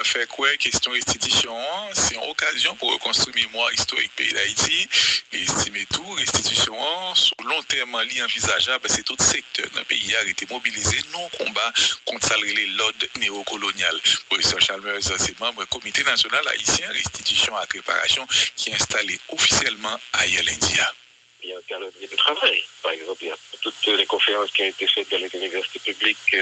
fait quoi, question restitution, c'est une occasion pour reconstruire mémoire historique pays d'Haïti, et estimer tout, restitution, sur long terme, envisageable, c'est tout secteur dans le pays a été mobilisé, non combat contre l'ordre néocolonial. Professeur Chalmers, c'est membre du Comité national haïtien, restitution et réparation, qui est installé officiellement à Yalindia. Il y a un calendrier de travail. Par exemple, il y a toutes les conférences qui ont été faites dans les universités publiques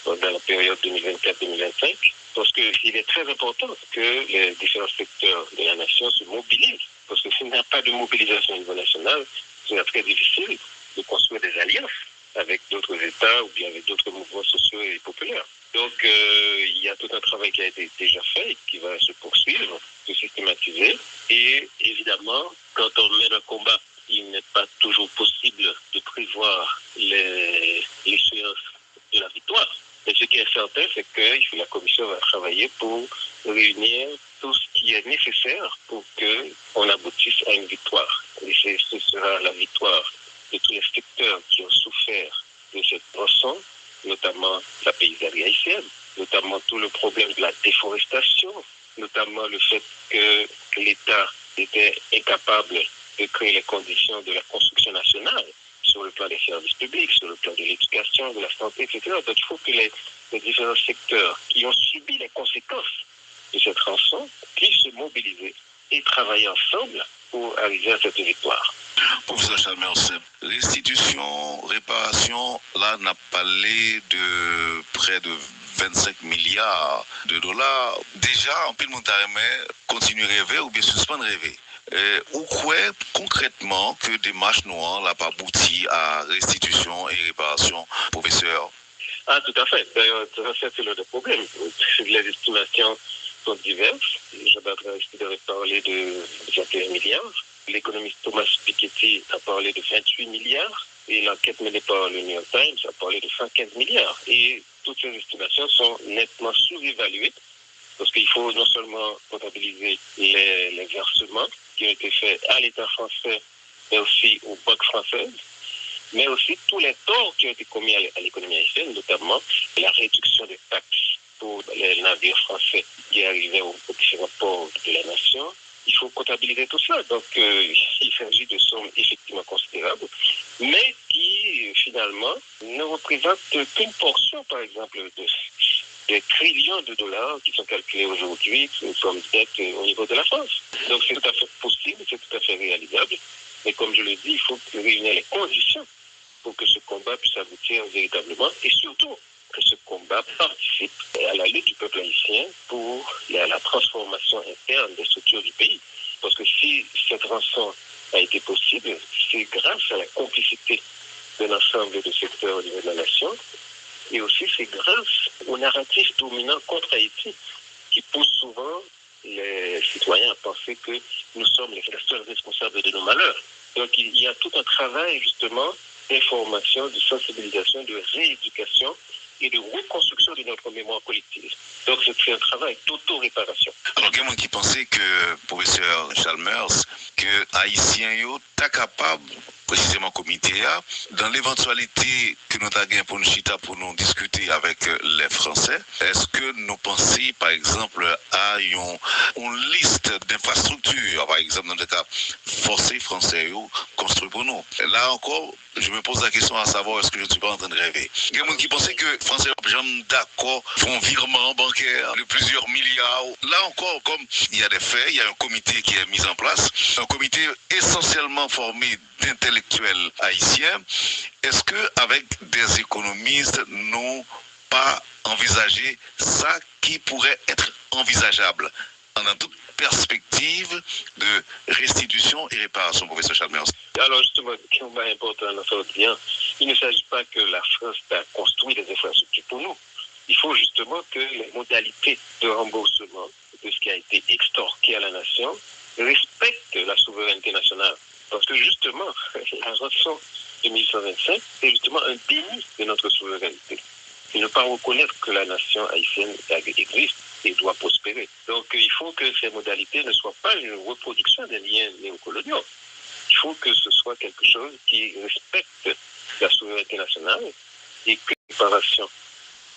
dans la période 2024-2025, parce qu'il est très important que les différents secteurs de la nation se mobilisent, parce que s'il n'y a pas de mobilisation au niveau national, c'est très difficile de construire des alliances avec d'autres États ou bien avec d'autres mouvements sociaux et populaires. Donc, il y a tout un travail qui a été déjà fait et qui va se poursuivre, se systématiser. Et évidemment, quand on mène un combat, il n'est pas toujours possible de prévoir l'échéance de la victoire. Mais ce qui est certain, c'est que la Commission va travailler pour réunir tout ce qui est nécessaire pour qu'on aboutisse à une victoire. Et ce sera la victoire de tous les secteurs qui ont souffert de cette rançon, notamment la paysannerie haïtienne, notamment tout le problème de la déforestation, notamment le fait que l'État était incapable de créer les conditions de la construction nationale sur le plan des services publics, sur le plan de l'éducation, de la santé, etc. Donc il faut que les différents secteurs qui ont subi les conséquences de cette rançon puissent se mobiliser et travailler ensemble pour arriver à cette victoire. Professeur Chalmers, restitution, réparation, là, on a parlé de près de 25 milliards de dollars. Déjà, en plus de montaremais, continuer à rêver ou bien suspendre rêver. Ou quoi concrètement que des marches noires n'ont pas abouti à restitution et réparation, professeur? Ah, tout à fait. D'ailleurs, c'est le problème. Les estimations sont diverses. Jean-Bertrand Aristide a parlé de 21 milliards. L'économiste Thomas Piketty a parlé de 28 milliards. Et l'enquête menée par le New York Times a parlé de 115 milliards. Et toutes ces estimations sont nettement sous-évaluées parce qu'il faut non seulement comptabiliser les versements qui ont été faits à l'État français, mais aussi aux banques françaises, mais aussi tous les torts qui ont été commis à l'économie haïtienne, notamment la réduction des taxes pour les navires français qui arrivaient aux différents ports de la nation. Il faut comptabiliser tout cela. Donc, il s'agit de sommes effectivement considérables, mais qui, finalement, ne représentent qu'une portion, par exemple, des trillions de dollars qui sont calculés aujourd'hui comme dette au niveau de la France. Donc, c'est tout à fait possible, c'est tout à fait réalisable. Mais comme je le dis, il faut réunir les conditions pour que ce combat puisse aboutir véritablement et surtout que ce combat participe à la lutte du peuple haïtien pour la transformation interne des structures du pays. Parce que si cette rançon a été possible, c'est grâce à la complicité de l'ensemble des secteurs au niveau de la nation et aussi c'est grâce au narratif dominant contre Haïti qui pousse souvent les citoyens à penser que nous sommes les seuls responsables de nos malheurs. Donc il y a tout un travail justement d'information, de sensibilisation, de rééducation et de reconstruction de notre mémoire collective. Donc c'est un travail d'auto-réparation. Alors, il y a qui pensait que, professeur Chalmers, que Haïtien est capable, précisément comité, dans l'éventualité que nous avons pour nous chita pour nous discuter avec les Français, est-ce que nous pensons, par exemple, à une liste d'infrastructures, par exemple, dans le cas forcé français, construit pour nous? Là encore, je me pose la question à savoir est-ce que je ne suis pas en train de rêver. Il y a des gens qui pensaient que les Français, d'accord, font virement bancaire de plusieurs milliards. Là encore, comme il y a des faits, il y a un comité qui est mis en place, un comité essentiellement formé d'intellectuels haïtiens. Est-ce qu'avec des économistes, nous pas envisager ça qui pourrait être envisageable dans toute perspective de restitution et réparation, professeur Chalmers? Alors justement, ce qui est important dans ce lien, il ne s'agit pas que la France a construit des infrastructures pour nous. Il faut justement que les modalités de remboursement de ce qui a été extorqué à la nation respectent la souveraineté nationale. Parce que justement, la rançon de 1825, c'est justement un déni de notre souveraineté. Et ne pas reconnaître que la nation haïtienne existe et doit prospérer. Donc il faut que ces modalités ne soient pas une reproduction des liens néocoloniaux. Il faut que ce soit quelque chose qui respecte la souveraineté nationale et que la réparation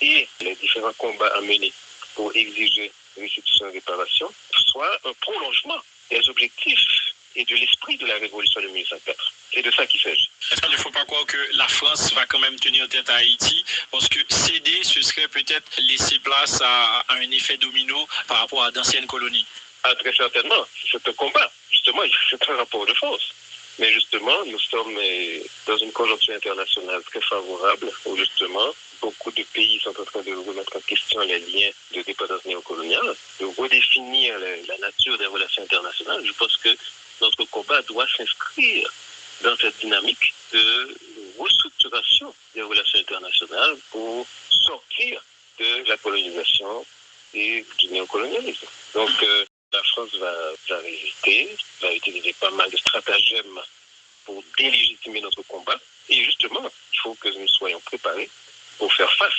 et les différents combats à mener pour exiger restitution et réparation, soit un prolongement des objectifs et de l'esprit de la révolution de 1904. C'est de ça qu'il s'agit. Il ne faut pas croire que la France va quand même tenir tête à Haïti, parce que céder, ce serait peut-être laisser place à un effet domino par rapport à d'anciennes colonies. Ah, très certainement. C'est un combat. Justement, c'est un rapport de force. Mais justement, nous sommes dans une conjoncture internationale très favorable où justement, beaucoup de pays sont en train de remettre en question les liens de dépendance néocoloniale, de redéfinir la nature des relations internationales. Je pense que notre combat doit s'inscrire dans cette dynamique de restructuration des relations internationales pour sortir de la colonisation et du néocolonialisme. Donc, la France va résister, va utiliser pas mal de stratagèmes pour délégitimer notre combat. Et justement, il faut que nous soyons préparés pour faire face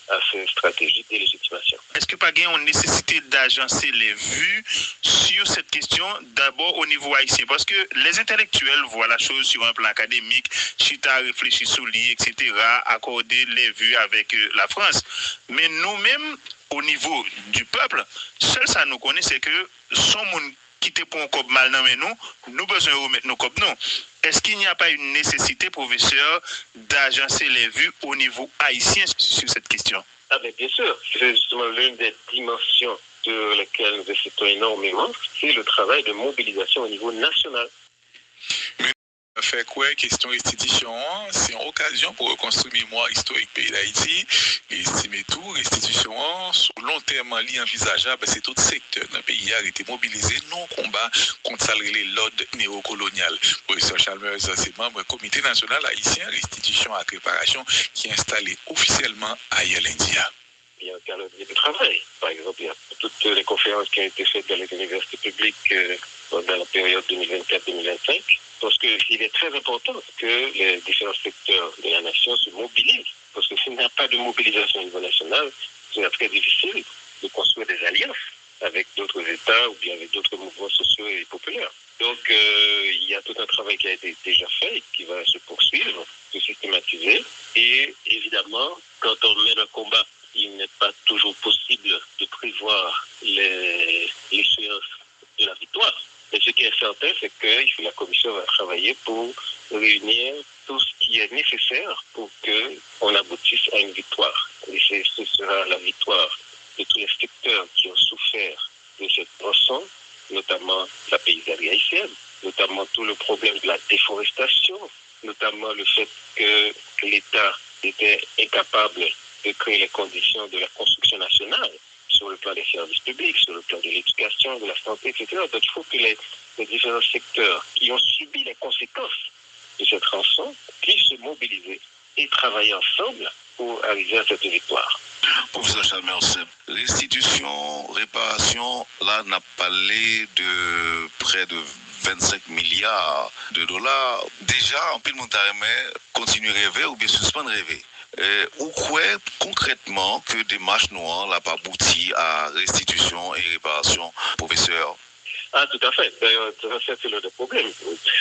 à ces stratégies de délégitimation. Est-ce que pas gain on nécessité d'agencer les vues sur cette question d'abord au niveau haïtien? Parce que les intellectuels voient la chose sur un plan académique, chita réfléchir sur lui, etc., accorder les vues avec la France. Mais nous-mêmes, au niveau du peuple, seul ça nous connaît, c'est que son monde qui te pour un cob mal dans nous besoin de remettre nos cobs non. Est-ce qu'il n'y a pas une nécessité, professeur, d'agencer les vues au niveau haïtien sur cette question? Ah ben bien sûr, c'est justement l'une des dimensions sur lesquelles nous insistons énormément, c'est le travail de mobilisation au niveau national. Fait quoi, question restitution, c'est une occasion pour reconstruire mémoire historique pays d'Haïti et estimer tout, restitution, sur long terme, envisageable, c'est tout secteur dans le pays a été mobilisé, non combat contre l'ordre néocolonial. Professeur Chalmers, c'est membre du Comité national haïtien, restitution et réparation qui est installé officiellement à Yalindia. Il y a un calendrier de travail. Par exemple, il y a toutes les conférences qui ont été faites dans les universités publiques dans la période 2024-2025. Parce qu'il est très important que les différents secteurs de la nation se mobilisent. Parce que s'il n'y a pas de mobilisation au niveau national, c'est très difficile de construire des alliances avec d'autres États ou bien avec d'autres mouvements sociaux et populaires. Donc, il y a tout un travail qui a été déjà fait et qui va se poursuivre, se systématiser. Et évidemment, quand on mène un combat, il n'est pas toujours possible de prévoir l'échéance de la victoire. Mais ce qui est certain, c'est que la Commission va travailler pour réunir tout ce qui est nécessaire pour qu'on aboutisse à une victoire. Et ce sera la victoire de tous les secteurs qui ont souffert de cette rançon, notamment la paysannerie haïtienne, notamment tout le problème de la déforestation, notamment le fait que l'État était incapable de créer les conditions de la construction nationale sur le plan des services publics, sur le plan de l'éducation, de la santé, etc. Donc il faut que les différents secteurs qui ont subi les conséquences de cette rançon puissent se mobiliser et travailler ensemble pour arriver à cette victoire. Professeur Chalmers, restitution, réparation, là, on a parlé de près de 25 milliards de dollars. Déjà, en pile montaremais, continue à rêver ou bien suspendre rêver. Ou quoi concrètement que des marches noires n'ont pas abouti à restitution et réparation, professeur? Ah, tout à fait. D'ailleurs, c'est le problème.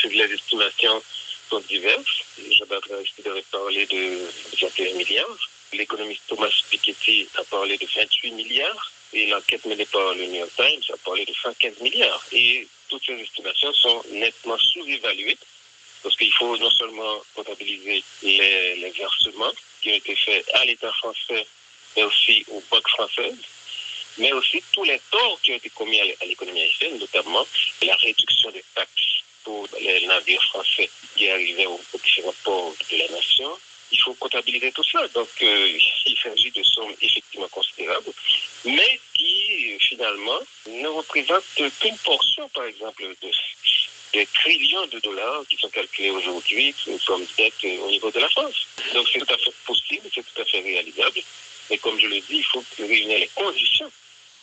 Les estimations sont diverses. Jean-Bertrand Aristide a parlé de 21 milliards. L'économiste Thomas Piketty a parlé de 28 milliards. Et l'enquête menée par le New York Times a parlé de 115 milliards. Et toutes ces estimations sont nettement sous-évaluées parce qu'il faut non seulement comptabiliser les versements qui ont été faits à l'État français, mais aussi aux banques françaises, mais aussi tous les torts qui ont été commis à l'économie haïtienne, notamment la réduction des taxes pour les navires français qui arrivaient aux différents ports de la nation. Il faut comptabiliser tout cela. Donc, il s'agit de sommes effectivement considérables, mais qui, finalement, ne représentent qu'une portion, par exemple, des trillions de dollars qui sont calculés aujourd'hui comme dette au niveau de la France. Donc, c'est tout à fait possible, c'est tout à fait réalisable. Mais comme je le dis, il faut réunir les conditions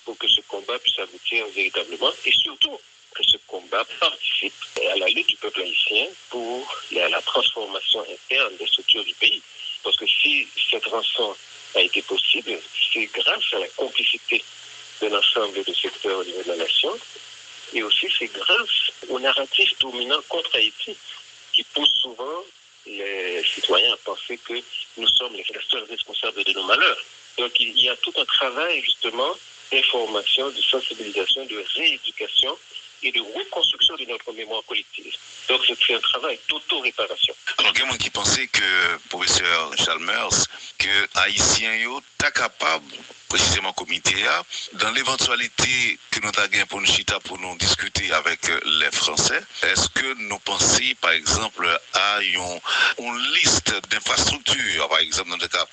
pour que ce combat puisse aboutir véritablement et surtout que ce combat participe à la lutte du peuple haïtien pour la transformation interne des structures du pays. Parce que si cette rançon a été possible, c'est grâce à la complicité de l'ensemble des secteurs au niveau de la nation et aussi c'est grâce au narratif dominant contre Haïti qui pousse souvent les citoyens à penser que nous sommes les seuls responsables de nos malheurs. Donc il y a tout un travail justement d'information, de sensibilisation, de rééducation et de reconstruction de notre mémoire collective. Donc c'est un travail d'auto-réparation. Alors, il y a qui pensait que, professeur Chalmers, que Haïtien yo ta capable, précisément comité A, dans l'éventualité que nous avons pour nous chita pour nous discuter avec les Français, est-ce que nous pensons, par exemple, à une liste d'infrastructures, par exemple, dans le cas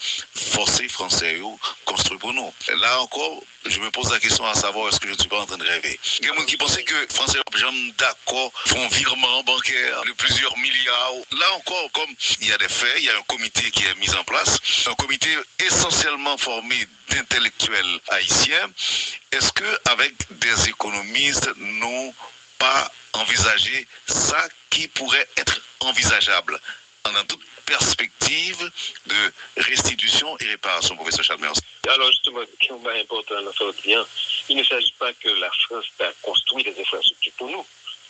forcé français yo construit pour nous. Là encore, je me pose la question à savoir est-ce que je ne suis pas en train de rêver. Il y a des gens qui pensaient que Français, d'accord, font virement bancaire de plusieurs milliards. Là encore, comme il y a des faits, il y a un comité qui est mis en place, un comité essentiellement formé d'intellectuels haïtiens. Est-ce que avec des économistes, nous pas envisager ça qui pourrait être envisageable dans toute perspective de restitution et réparation, professeur Chalmers? Alors justement, ce qui est important dans ce lien, il ne s'agit pas que la France a construit des infrastructures pour nous.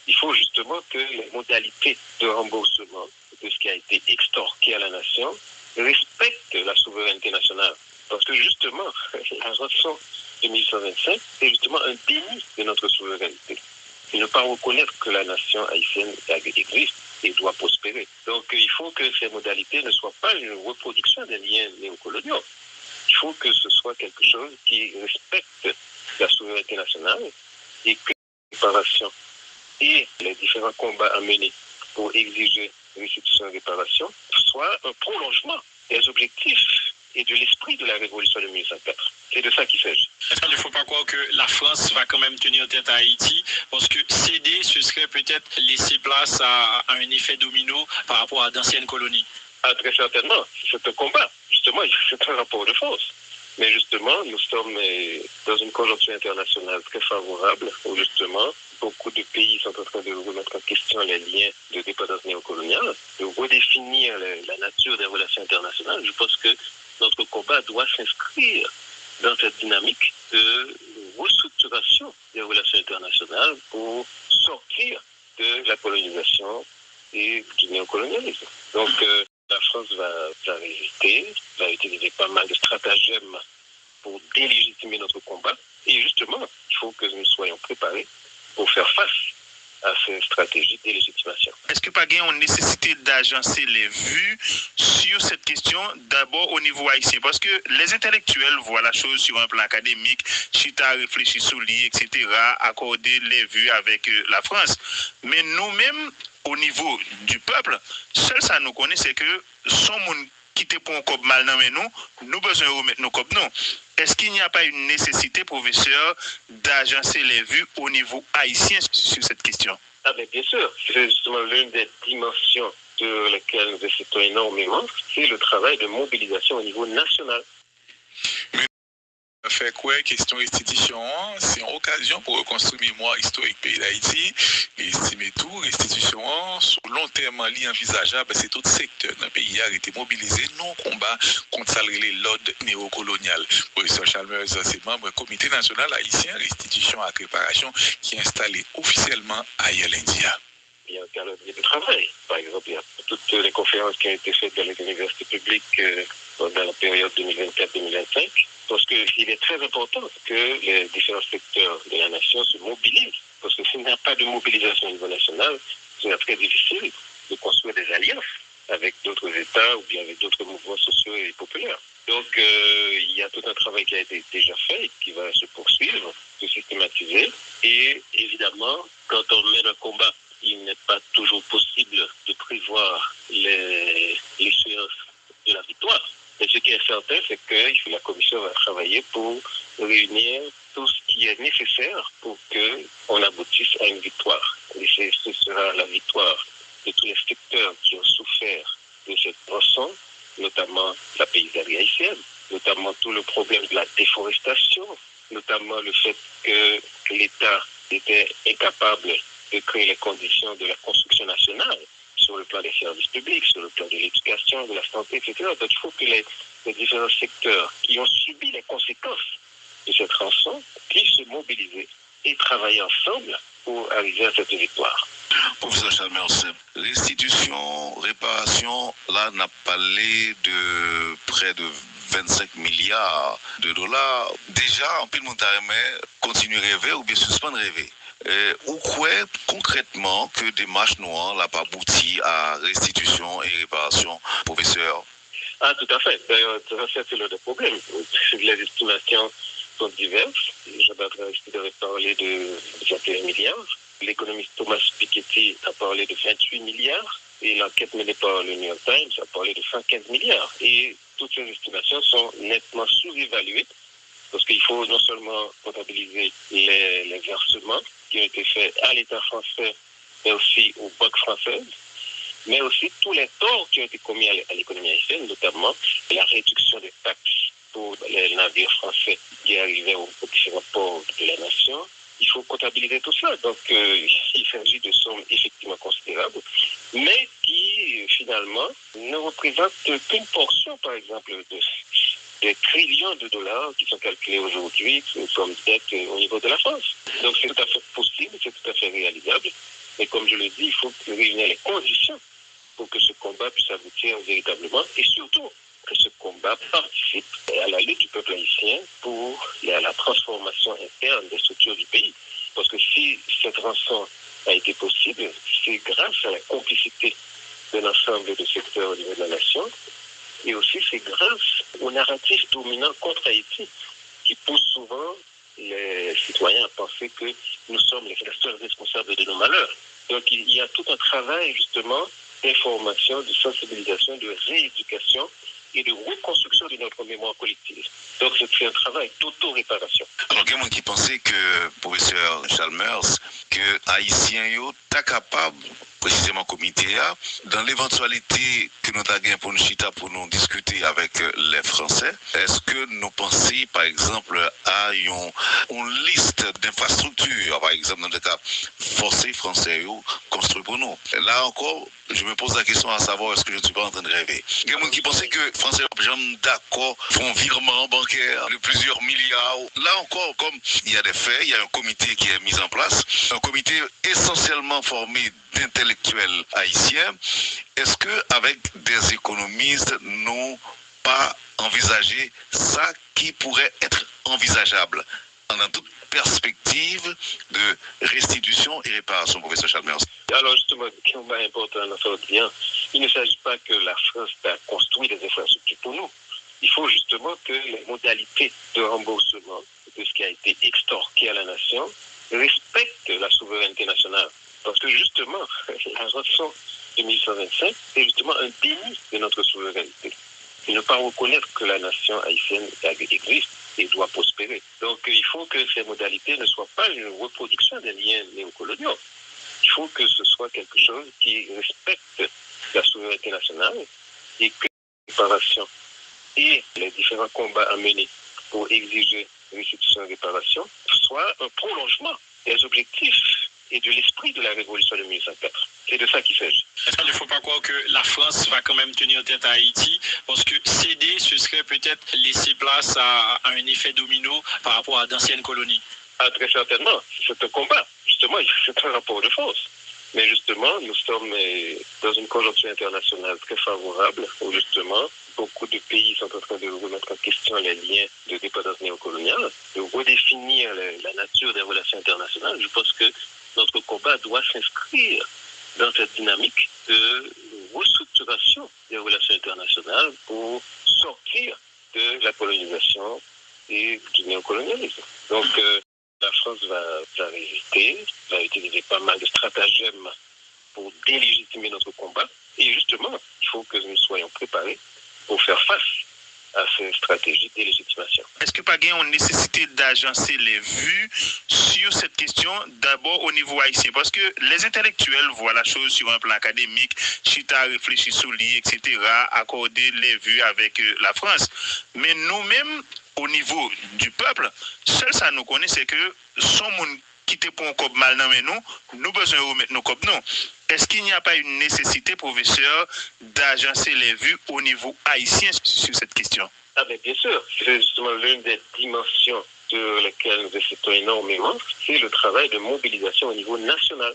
Il faut justement que les modalités de remboursement de ce qui a été extorqué à la nation respectent la souveraineté nationale. Parce que justement, la rançon de 1825, c'est justement un déni de notre souveraineté. Et ne pas reconnaître que la nation haïtienne existe et doit prospérer. Donc il faut que ces modalités ne soient pas une reproduction des liens néocoloniaux. Il faut que ce soit quelque chose qui respecte la souveraineté nationale et que la réparation et les différents combats à mener pour exiger restitution et réparation soient un prolongement des objectifs et de l'esprit de la révolution de 1804. C'est de ça qu'il s'agit. Il ne faut pas croire que la France va quand même tenir tête à Haïti, parce que céder, ce serait peut-être laisser place à un effet domino par rapport à d'anciennes colonies. Ah, très certainement. C'est un combat. Justement, c'est un rapport de force. Mais justement, nous sommes dans une conjoncture internationale très favorable où justement, beaucoup de pays sont en train de remettre en question les liens de dépendance néocoloniale, de redéfinir la nature des relations internationales. Je pense que notre combat doit s'inscrire dans cette dynamique de restructuration des relations internationales pour sortir de la colonisation et du néocolonialisme. Donc, la France va résister, va utiliser pas mal de stratagèmes pour délégitimer notre combat. Et justement, il faut que nous soyons préparés pour faire face à ces stratégies de délégitimation. Est-ce que pas une nécessité d'agencer les vues sur cette question d'abord au niveau haïtien? Parce que les intellectuels voient la chose sur un plan académique, chita réfléchir sur lui, etc., accorder les vues avec la France. Mais nous-mêmes, au niveau du peuple, seul ça nous connaît, c'est que son monde qui te pour un cop mal dans nous besoin de remettre nos cop non. Est-ce qu'il n'y a pas une nécessité, professeur, d'agencer les vues au niveau haïtien sur cette question? Ah ben bien sûr, c'est justement l'une des dimensions sur lesquelles nous insistons énormément, c'est le travail de mobilisation au niveau national. Fait quoi, question restitution, c'est une occasion pour reconstruire mémoire historique pays d'Haïti, et estimer tout, restitution, sur long terme, envisageable, c'est tout secteur dans le pays a été mobilisé, non combat contre l'ordre néocolonial. Professeur Chalmers, c'est membre du Comité national haïtien, restitution et réparation, qui est installé officiellement à Yel-India. Il y a un calendrier de travail. Par exemple, il y a toutes les conférences qui ont été faites dans les universités publiques dans la période 2024-2025. Parce qu'il est très important que les différents secteurs de la nation se mobilisent. Parce que s'il n'y a pas de mobilisation au niveau national, c'est très difficile de construire des alliances avec d'autres États ou bien avec d'autres mouvements sociaux et populaires. Donc, il y a tout un travail qui a été déjà fait et qui va se poursuivre, se systématiser. Et évidemment, quand on mène un combat, il n'est pas toujours possible de prévoir l'échéance de la victoire. Mais ce qui est certain, c'est que la Commission va travailler pour réunir tout ce qui est nécessaire pour qu'on aboutisse à une victoire. Et ce sera la victoire de tous les secteurs qui ont souffert de cette rançon, notamment la paysannerie haïtienne, notamment tout le problème de la déforestation, notamment le fait que l'État était incapable de créer les conditions de la construction nationale sur le plan des services publics, sur le plan de l'éducation, de la santé, etc. Donc il faut que les différents secteurs qui ont subi les conséquences de cette rançon puissent se mobiliser et travailler ensemble pour arriver à cette victoire. Professeur Chalmers, restitution, réparation, là, on a parlé de près de 25 milliards de dollars. Déjà, en pile montagne, continue à rêver ou bien suspendre rêver. Ou quoi concrètement que démarche noire n'a pas abouti à restitution et réparation, professeur? Ah, tout à fait. D'ailleurs, c'est le problème. Les estimations sont diverses. J'aimerais parler de 21 milliards. L'économiste Thomas Piketty a parlé de 28 milliards. Et l'enquête menée par le New York Times a parlé de 115 milliards. Et toutes ces estimations sont nettement sous-évaluées parce qu'il faut non seulement comptabiliser les versements qui ont été faits à l'État français, mais aussi aux banques françaises, mais aussi tous les torts qui ont été commis à l'économie haïtienne, notamment la réduction des taxes pour les navires français qui arrivaient aux différents ports de la nation. Il faut comptabiliser tout ça. Donc, il s'agit de sommes effectivement considérables, mais qui, finalement, ne représentent qu'une portion, par exemple, des trillions de dollars qui sont calculés aujourd'hui comme dette au niveau de la France. Donc, c'est tout à fait possible, c'est tout à fait réalisable. Mais comme je le dis, il faut réunir les conditions pour que ce combat puisse aboutir véritablement et surtout que ce combat participe à la lutte du peuple haïtien pour la transformation interne des structures du pays. Parce que si cette rançon a été possible, c'est grâce à la complicité de l'ensemble des secteurs au niveau de la nation et aussi c'est grâce au narratif dominant contre Haïti qui pousse souvent les citoyens à penser que nous sommes les seuls responsables de nos malheurs. Donc il y a tout un travail justement d'information, de sensibilisation, de rééducation et de reconstruction de notre mémoire collective. Donc c'est un travail d'auto-réparation. Alors, il y a des gens qui pensaient que, professeur Chalmers, que Haïtiens sont capables, précisément comité, dans l'éventualité que nous avons pour nous chita pour nous discuter avec les Français, est-ce que nous pensons, par exemple, à une liste d'infrastructures, par exemple, dans le cas forcés français, construit pour nous? Là encore, je me pose la question à savoir est-ce que je ne suis pas en train de rêver. Il y a des gens qui pensaient que les Français sont d'accord, font virement bancaire de plusieurs milliards. Là encore, comme il y a des faits, il y a un comité qui est mis en place, un comité essentiellement formé d'intellectuels haïtiens. Est-ce qu'avec des économistes, nous pas envisager ça qui pourrait être envisageable dans toute perspective de restitution et réparation, professeur Chalmers? Alors justement, ce qui est important dans ce lien, il ne s'agit pas que la France a construit des infrastructures pour nous. Il faut justement que les modalités de remboursement de ce qui a été extorqué à la nation respectent la souveraineté nationale. Parce que justement, la rançon de 1825, c'est justement un déni de notre souveraineté. Et ne pas reconnaître que la nation haïtienne existe et doit prospérer. Donc il faut que ces modalités ne soient pas une reproduction des liens néocoloniaux. Il faut que ce soit quelque chose qui respecte la souveraineté nationale et que la réparation et les différents combats à mener pour exiger restitution et réparation soient un prolongement des objectifs et de l'esprit de la révolution de 1804. C'est de ça qu'il s'agit. Il ne faut pas croire que la France va quand même tenir tête à Haïti, parce que céder, ce serait peut-être laisser place à un effet domino par rapport à d'anciennes colonies. Ah, très certainement. C'est un combat. Justement, c'est un rapport de force. Mais justement, nous sommes dans une conjoncture internationale très favorable où justement, beaucoup de pays sont en train de remettre en question les liens de dépendance néocoloniale, de redéfinir la nature des relations internationales. Je pense que notre combat doit s'inscrire dans cette dynamique de restructuration des relations internationales pour sortir de la colonisation et du néocolonialisme. Donc, la France va résister, va utiliser pas mal de stratagèmes pour délégitimer notre combat. Et justement, il faut que nous soyons préparés pour faire face à ces stratégies de délégitimation. Est-ce que pas une nécessité d'agencer les vues sur cette question d'abord au niveau haïtien? Parce que les intellectuels voient la chose sur un plan académique, chita réfléchir sur lui, etc., accorder les vues avec la France. Mais nous-mêmes, au niveau du peuple, seul ça nous connaît, c'est que son monde qui te pour un cop mal dans nous besoin de remettre nos cop non. Est-ce qu'il n'y a pas une nécessité, professeur, d'agencer les vues au niveau haïtien sur cette question? Ah ben bien sûr, c'est justement l'une des dimensions sur lesquelles nous insistons énormément, c'est le travail de mobilisation au niveau national.